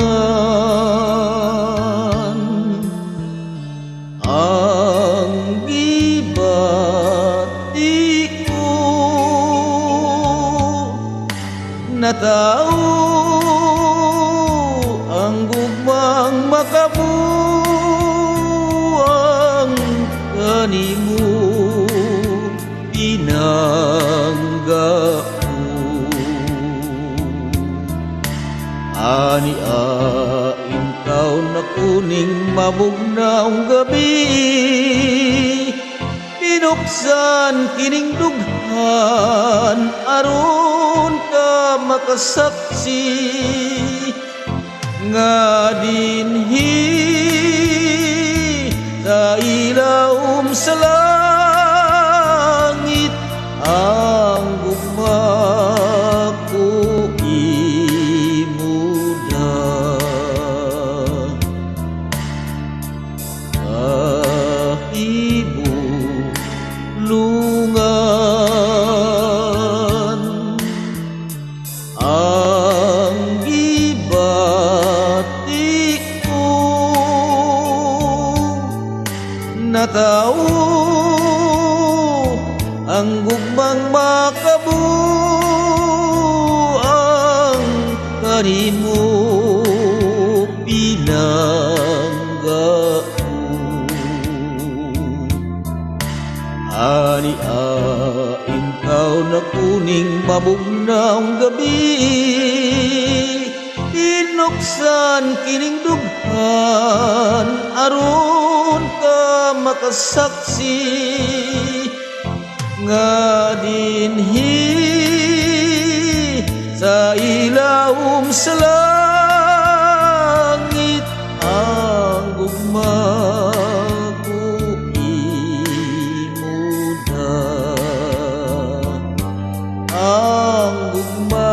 Ibulungan ang gibati ko na tao ang gugmang makabuang kanimo pinangga. Ani intaw na kuning mabugnaong gabi, pinuksan kining dughan aron ka makasaksi nga dinhi sa ilawom sa langit ang gugma ko. Ibulungan ang gibati ko na tao ang gugmang makabuang kanimo pinangga. Ani intaw na kuning mabugnaong gabi, pinuksan kining dughan aron ka makasaksi nga dinhi sa ilawom sa langit ang gugma. Ang gugma